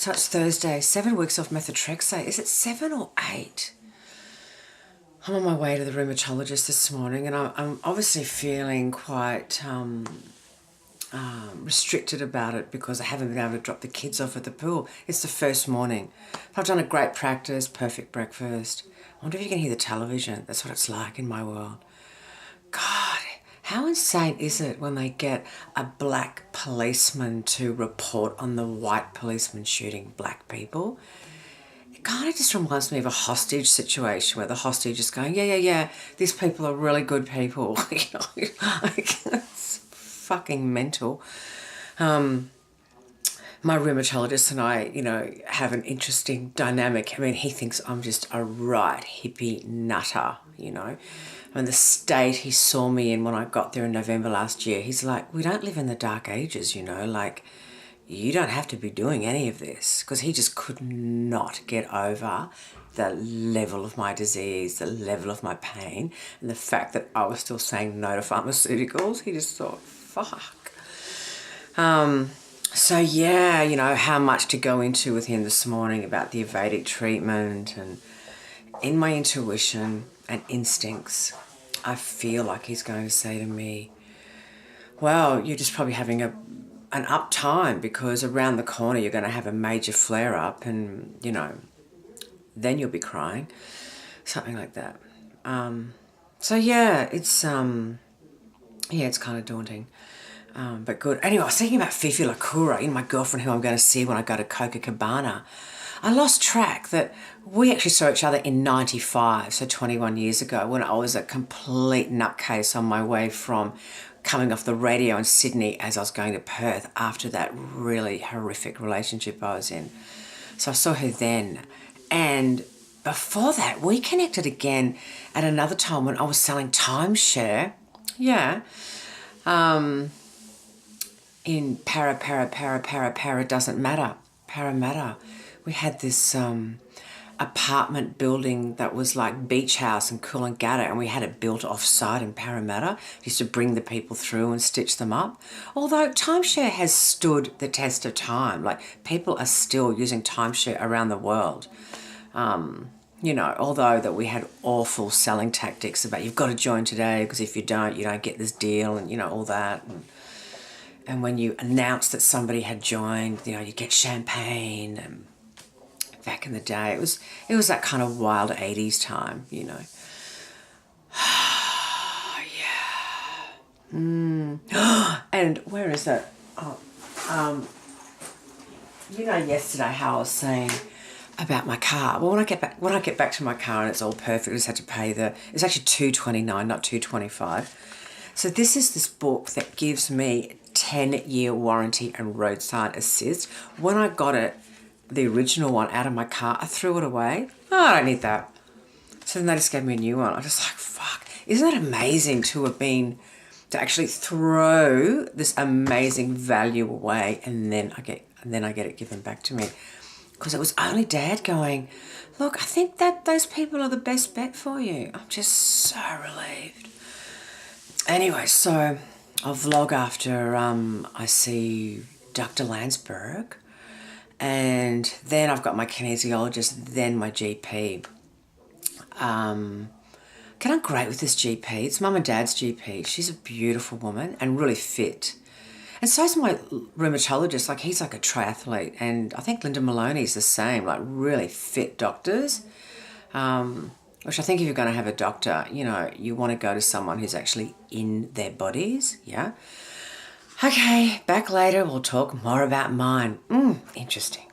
So it's Thursday, 7 weeks off methotrexate. Is it 7 or 8? I'm on my way to the rheumatologist this morning, and I'm obviously feeling quite restricted about it because I haven't been able to drop the kids off at the pool. It's the first morning. I've done a great practice, perfect breakfast. I wonder if you can hear the television. That's what it's like in my world. God, how insane is it when they get a black policeman to report on the white policeman shooting black people? It kind of just reminds me of a hostage situation where the hostage is going, yeah, these people are really good people. It's fucking mental. My rheumatologist and I, have an interesting dynamic. I mean, he thinks I'm just a right hippie nutter, And the state he saw me in when I got there in November last year, he's like, we don't live in the dark ages, you don't have to be doing any of this, because he just could not get over the level of my disease, the level of my pain, and the fact that I was still saying no to pharmaceuticals. He just thought, fuck. So yeah, how much to go into with him this morning about the Vedic treatment, and in my intuition and instincts, I feel like he's going to say to me, well, you're just probably having an up time because around the corner you're going to have a major flare up and, then you'll be crying. Something like that. So yeah, it's kind of daunting. But good. Anyway, I was thinking about Fifi Lakura, my girlfriend who I'm going to see when I go to Copacabana. I lost track that we actually saw each other in 95, so 21 years ago, when I was a complete nutcase on my way from coming off the radio in Sydney as I was going to Perth after that really horrific relationship I was in. So I saw her then. And before that, we connected again at another time when I was selling Timeshare. Yeah. In Para doesn't matter. Parramatta. We had this apartment building that was like beach house in Coolangatta, and we had it built off-site in Parramatta. We used to bring the people through and stitch them up. Although Timeshare has stood the test of time. Like, people are still using Timeshare around the world. Although that we had awful selling tactics about you've got to join today because if you don't get this deal and, all that. And when you announced that somebody had joined, you get champagne. And back in the day, it was that kind of wild 80s time, Yeah. And where is that? Yesterday how I was saying about my car. Well, when I get back to my car and it's all perfect, I just had to pay it's actually $229, not $225. So this book that gives me 10-year warranty and roadside assist. When I got it, the original one, out of my car, I threw it away. Oh, I don't need that. So then they just gave me a new one. I was just like, fuck. Isn't that amazing to actually throw this amazing value away and then I get it given back to me? Because it was only Dad going, look, I think that those people are the best bet for you. I'm just so relieved. Anyway, so I'll vlog after I see Dr. Landsberg, and then I've got my kinesiologist, then my GP. Get on great with this GP. It's Mum and Dad's GP. She's a beautiful woman and really fit. And so is my rheumatologist. Like, he's like a triathlete, and I think Linda Maloney's the same, like really fit doctors. Which I think if you're going to have a doctor, you want to go to someone who's actually in their bodies, yeah? Okay, back later, we'll talk more about mine. Interesting.